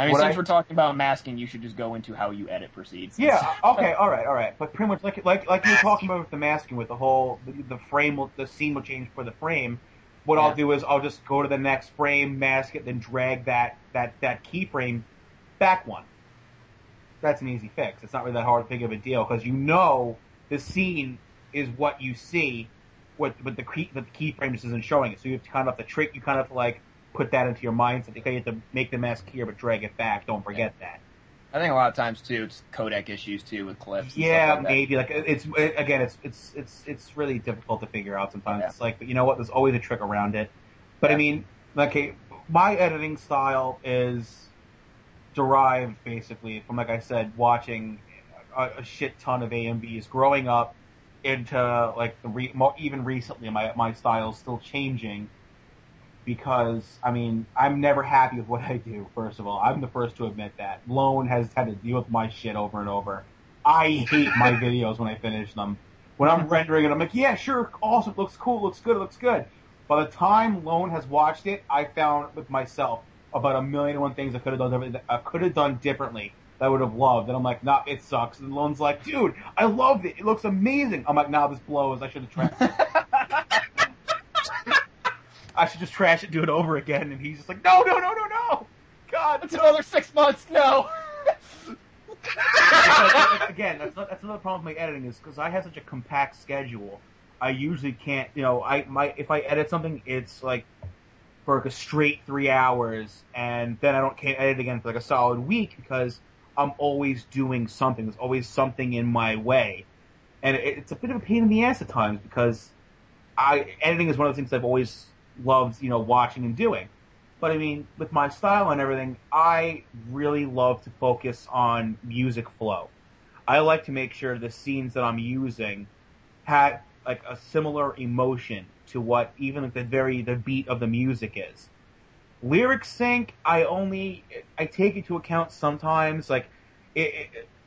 I mean, since we're talking about masking, you should just go into how you edit proceeds. Yeah. Okay. All right. But pretty much like you were talking about with the masking, with the whole the scene will change for the frame. What I'll do is I'll just go to the next frame, mask it, then drag that keyframe back one. That's an easy fix. It's not really that hard, big of a deal, because you know the scene is what you see, but the keyframe just isn't showing it. So you have to kind of you kind of like put that into your mindset. Okay, you have to make the mask here, but drag it back. Don't forget that. I think a lot of times too, it's codec issues too with clips. Yeah, and stuff like maybe it's really difficult to figure out sometimes. It's like, but you know what? There's always a trick around it. But I mean, okay, my editing style is derived basically from, like I said, watching a shit ton of AMVs, growing up into like even recently, my style's still changing. Because, I mean, I'm never happy with what I do, first of all. I'm the first to admit that. Lone has had to deal with my shit over and over. I hate my videos when I finish them. When I'm rendering it, I'm like, yeah, sure, awesome, looks cool, looks good. By the time Lone has watched it, I found with myself about 1,000,001 things I could have done differently that I would have loved. And I'm like, nah, it sucks. And Lone's like, dude, I loved it. It looks amazing. I'm like, nah, this blows. I should have tried it. I should just trash it, do it over again, and he's just like, no! God, it's another 6 months, no! Again, that's another problem with my editing, is because I have such a compact schedule, I usually can't, if I edit something, it's like for like a straight 3 hours, and then can't edit again for like a solid week, because I'm always doing something. There's always something in my way. And it's a bit of a pain in the ass at times, because editing is one of the things I've always loved, watching and doing. But I mean, with my style and everything, I really love to focus on music flow. I like to make sure the scenes that I'm using had like a similar emotion to what even like the beat of the music is. Lyric sync, I take into account sometimes. Like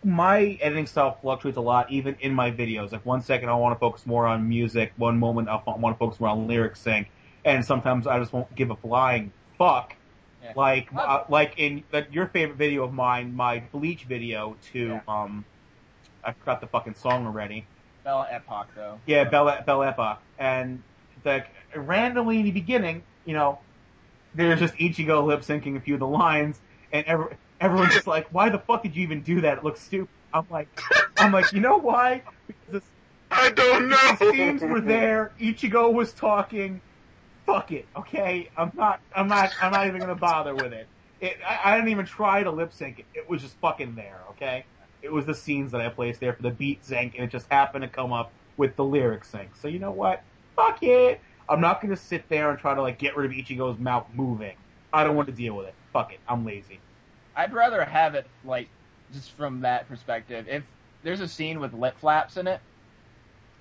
my editing style fluctuates a lot, even in my videos. Like 1 second I want to focus more on music, one moment I want to focus more on lyric sync. And sometimes I just won't give a flying fuck. Yeah. Like in your favorite video of mine, my Bleach video to, I forgot the fucking song already. Bella Epoch, though. Yeah, Bella Epoch. And, like, randomly in the beginning, there's just Ichigo lip-syncing a few of the lines, and everyone's just like, why the fuck did you even do that? It looks stupid. I'm like, you know why? Because I don't know! The scenes were there, Ichigo was talking, fuck it, okay? I'm not even gonna bother with it. I didn't even try to lip sync it. It was just fucking there, okay? It was the scenes that I placed there for the beat sync, and it just happened to come up with the lyric sync. So you know what? Fuck it. I'm not gonna sit there and try to like get rid of Ichigo's mouth moving. I don't want to deal with it. Fuck it. I'm lazy. I'd rather have it like just from that perspective. If there's a scene with lip flaps in it,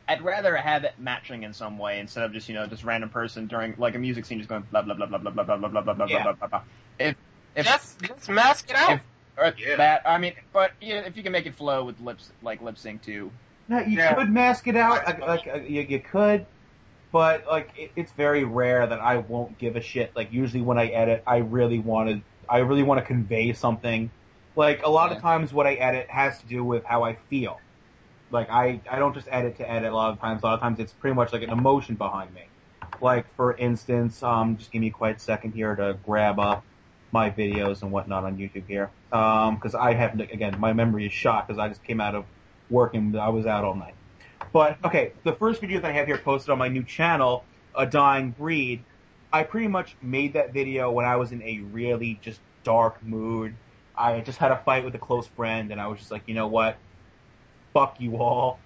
I'd rather have it matching in some way instead of just random person during like a music scene just going blah blah blah blah blah blah blah blah blah blah blah blah blah. If just mask it out. That I mean, but if you can make it flow with lip sync too. No, you could mask it out. You could, but like it's very rare that I won't give a shit. Like usually when I edit, I really want to convey something. Like a lot of times, what I edit has to do with how I feel. Like, I don't just edit to edit a lot of times. A lot of times it's pretty much like an emotion behind me. Like, for instance, just give me a quiet second here to grab up my videos and whatnot on YouTube here. Because I haven't, again, my memory is shot because I just came out of work and I was out all night. But, okay, the first video that I have here posted on my new channel, A Dying Breed, I pretty much made that video when I was in a really just dark mood. I just had a fight with a close friend and I was just like, you know what? Fuck you all.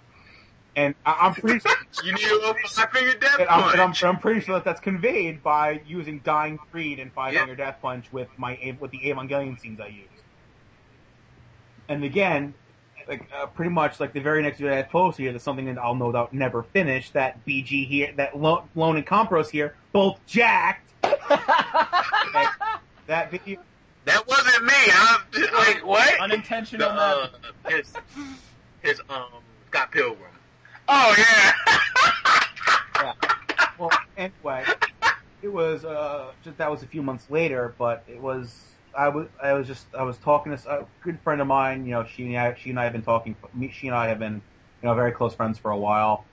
And I'm pretty sure you need a little five-finger death punch. I'm pretty sure that's conveyed by using Dying Breed and five-finger death punch with the Evangelion scenes I use. And again, like pretty much like the very next video I post here, there's something that I'll no doubt never finish. That BG here, that Lone and Compros here, both jacked. That video. That wasn't me. Like what? Unintentional. His Scott Pilgrim. Oh yeah. Yeah. Well, anyway, it was that was a few months later, but it was I was talking to a good friend of mine. You know, she and I have been talking. She and I have been, you know, very close friends for a while.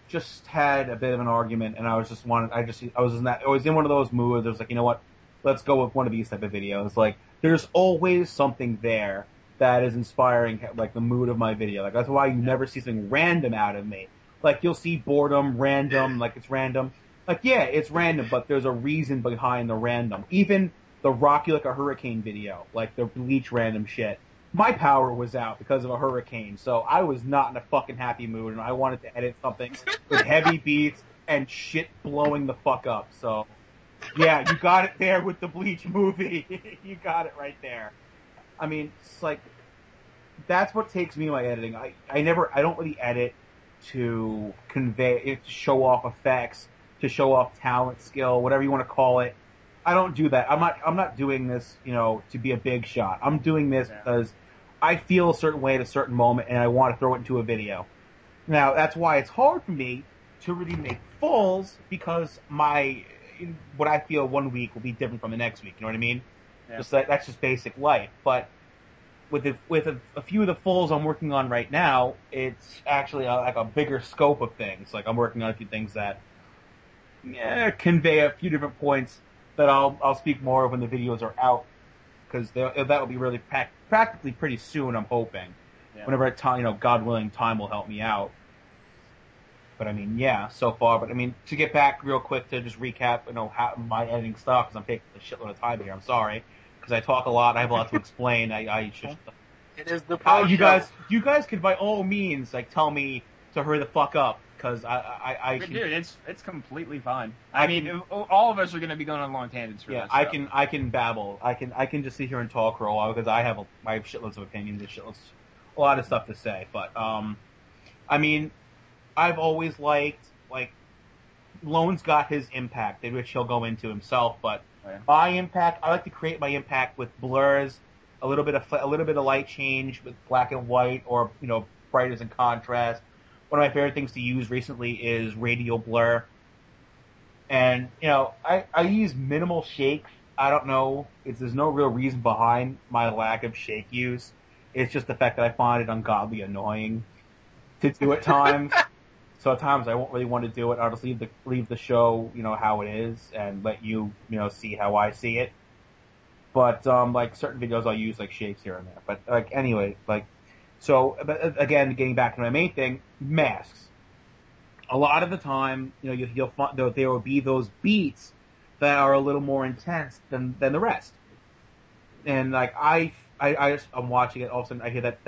Just had a bit of an argument, and I was in one of those moods. I was like, you know what, let's go with one of these type of videos. Like, there's always something there that is inspiring, like the mood of my video. Like, that's why you never see something random out of me. Like, you'll see boredom, random, like it's random. Like, yeah, it's random, but there's a reason behind the random. Even the Rock You Like a Hurricane video, like the Bleach random shit. My power was out because of a hurricane, so I was not in a fucking happy mood, and I wanted to edit something with heavy beats and shit blowing the fuck up. So, yeah, you got it there with the Bleach movie. You got it right there. I mean, it's like, that's what takes me in my editing. I don't really edit to convey, to show off effects, to show off talent, skill, whatever you want to call it. I don't do that. I'm not doing this, you know, to be a big shot. I'm doing this because I feel a certain way at a certain moment and I want to throw it into a video. Now, that's why it's hard for me to really make fulls, because what I feel one week will be different from the next week. You know what I mean? Yeah. That's just basic life. But with a few of the fulls I'm working on right now, it's actually like a bigger scope of things. Like, I'm working on a few things that convey a few different points that I'll speak more of when the videos are out, because that will be really practically pretty soon, I'm hoping. Yeah. Whenever time, you know, God willing, time will help me out. But I mean, yeah, so far. But I mean, to get back real quick to just recap, you know, how my editing stuff, because I'm taking a shitload of time here. I'm sorry, because I talk a lot. I have a lot to explain. I should. It is the pro you guys could by all means like tell me to hurry the fuck up, because Dude, it's completely fine. I mean, all of us are going to be going on long tangents for this. Yeah, I can babble. I can just sit here and talk for a while, because I have shitloads of opinions and a lot of stuff to say. But I mean, I've always liked, like, Lone's got his impact, which he'll go into himself. But my impact, I like to create my impact with blurs, a little bit of light change with black and white, or, you know, brightness and contrast. One of my favorite things to use recently is radial blur. And, you know, I use minimal shakes. I don't know. There's no real reason behind my lack of shake use. It's just the fact that I find it ungodly annoying to do at times. So at times I won't really want to do it. I'll just leave the show, you know, how it is, and let you know, see how I see it. But, like, certain videos I'll use, like, shakes here and there. But, like, anyway, like, so, again, getting back to my main thing, masks. A lot of the time, you know, you'll find there will be those beats that are a little more intense than the rest. And, like, I'm watching it, all of a sudden I hear that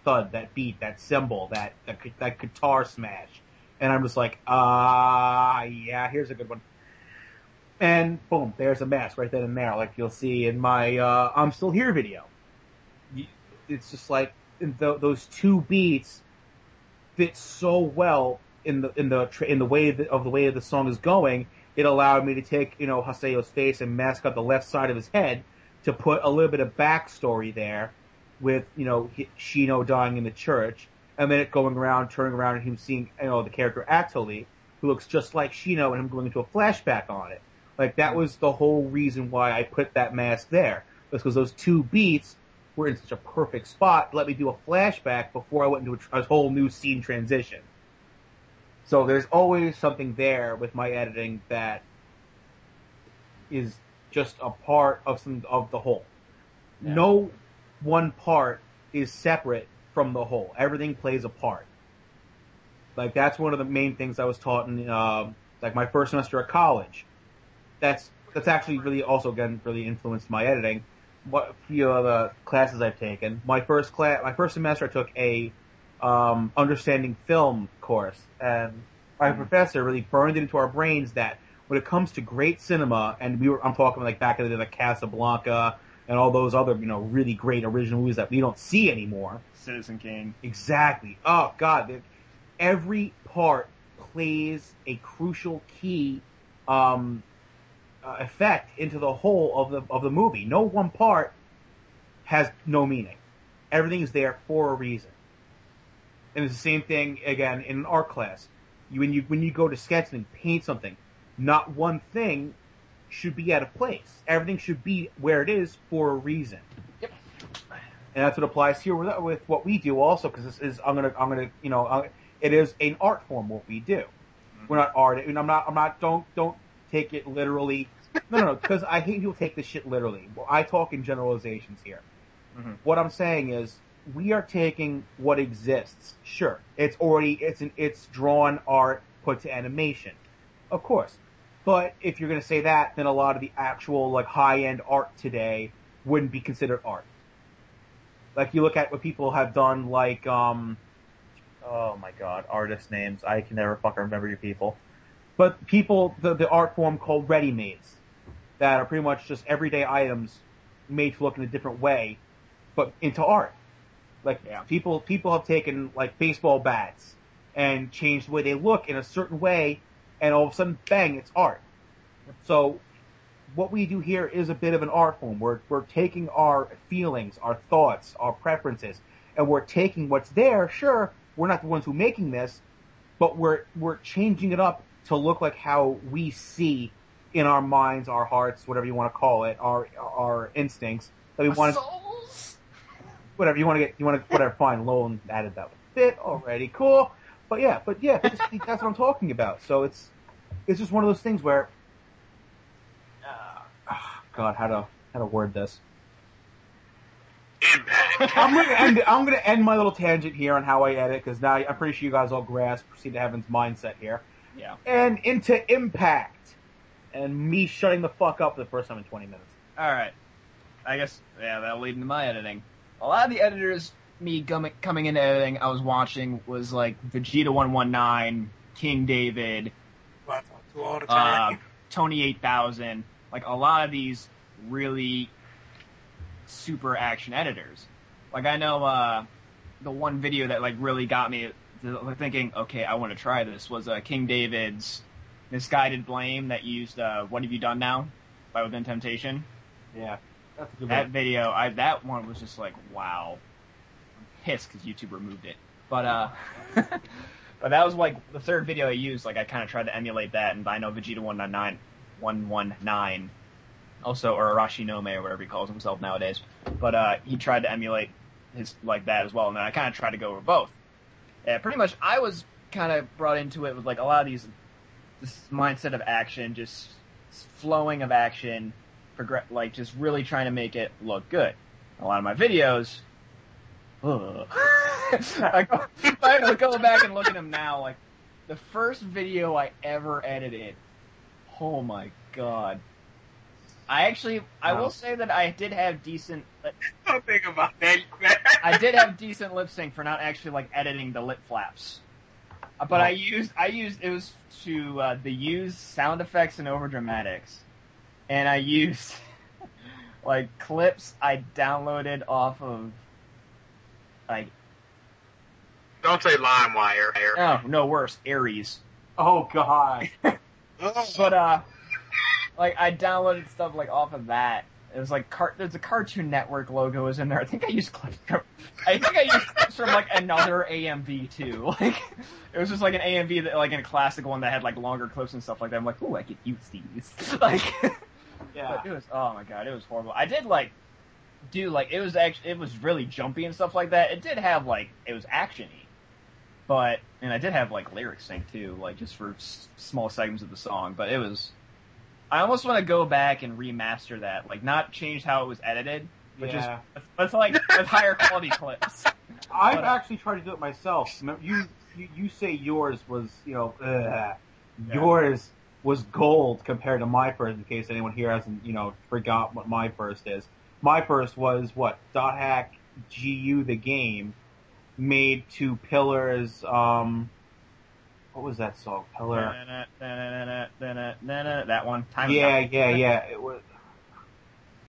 thud, that beat, that cymbal, that guitar smash. And I'm just like, yeah, here's a good one. And boom, there's a mask right then and there, like you'll see in my I'm Still Here video. It's just like those two beats fit so well in the way of the song is going. It allowed me to take, you know, Haseo's face and mask up the left side of his head to put a little bit of backstory there, with, you know, Shino dying in the church, and then it going around, turning around, and him seeing, you know, the character Atoli, who looks just like Shino, and him going into a flashback on it. Like, that was the whole reason why I put that mask there. Was because those two beats were in such a perfect spot to let me do a flashback before I went into a whole new scene transition. So there's always something there with my editing that is just a part of the whole. Yeah. No one part is separate from the whole. Everything plays a part. Like, that's one of the main things I was taught in, like, my first semester at college. That's actually really also, again, really influenced my editing. What few of the classes I've taken. My first semester I took a understanding film course, and my professor really burned it into our brains that when it comes to great cinema, and I'm talking like back in the day, like Casablanca and all those other, you know, really great original movies that we don't see anymore. Citizen Kane. Exactly. Oh God, every part plays a crucial key effect into the whole of the movie. No one part has no meaning. Everything is there for a reason. And it's the same thing again in an art class. When you go to sketch and paint something, not one thing should be out of place. Everything should be where it is for a reason. Yep. And that's what applies here with what we do also, because this is, it is an art form, what we do. Mm-hmm. We're not art, and I'm not, don't take it literally. No, because I hate people take this shit literally. Well, I talk in generalizations here. Mm-hmm. What I'm saying is, we are taking what exists. Sure, it's drawn art put to animation, of course. But if you're going to say that, then a lot of the actual like high-end art today wouldn't be considered art. Like you look at what people have done, like oh my god, artist names. I can never fucking remember your people. But the art form called ready-mades, that are pretty much just everyday items made to look in a different way, but into art. Like, yeah. People have taken, like, baseball bats and changed the way they look in a certain way, and all of a sudden, bang, it's art. So, what we do here is a bit of an art form. We're taking our feelings, our thoughts, our preferences, and we're taking what's there. Sure, we're not the ones who are making this, but we're changing it up to look like how we see in our minds, our hearts, whatever you want to call it, our instincts that we want to. Whatever you want to whatever. Fine, Lowell added that bit already. Cool, but yeah, that's what I'm talking about. So it's just one of those things where, God, how to word this? Impact. I'm gonna end my little tangent here on how I edit, because now I'm pretty sure you guys all grasp Proceed to Heaven's mindset here. Yeah. And into impact, and me shutting the fuck up for the first time in 20 minutes. All right, I guess that'll lead into my editing. A lot of the editors, coming into editing, I was watching was like Vegeta 119, King David, Tony 8000, like a lot of these really super action editors. Like I know the one video that like really got me thinking, okay, I want to try this, was King David's Misguided Blame that used What Have You Done Now by Within Temptation. Yeah. That video, that one was just like, wow. I'm pissed because YouTube removed it. But but that was like the third video I used. Like I kind of tried to emulate that, and I know Vegeta 119, also, or Arashi Nome or whatever he calls himself nowadays. But he tried to emulate his like that as well, and then I kind of tried to go over both. Yeah, pretty much I was kind of brought into it with like a lot of this mindset of action, just flowing of action. Like just really trying to make it look good. A lot of my videos, I go back and look at them now. Like the first video I ever edited, oh my god! I will say that I did have decent. Don't think about that. I did have decent lip sync for not actually like editing the lip flaps, but I used it was to use sound effects and over dramatics. And I used, like, clips I downloaded off of, like... Don't say LimeWire. Oh, no, worse. Aries. Oh, God. But, like, I downloaded stuff, like, off of that. It was, like, there's a Cartoon Network logo was in there. I think I used clips from, like, another AMV, too. Like, it was just, like, an AMV, that, like, in a classic one that had, like, longer clips and stuff like that. I'm like, ooh, I could use these. Like... Yeah. It was, oh my god, it was horrible. I did it was really jumpy and stuff like that. It did have it was actiony, and I did have lyric sync too, like just for small segments of the song. But I almost want to go back and remaster that, like not change how it was edited, but just with higher quality clips. I've actually tried to do it myself. You say yours was yours was gold compared to my first, in case anyone here hasn't, forgot what my first is. My first was, Dot Hack GU the game, made to Pillar's, what was that song? Pillar? That one. Time yeah. It was,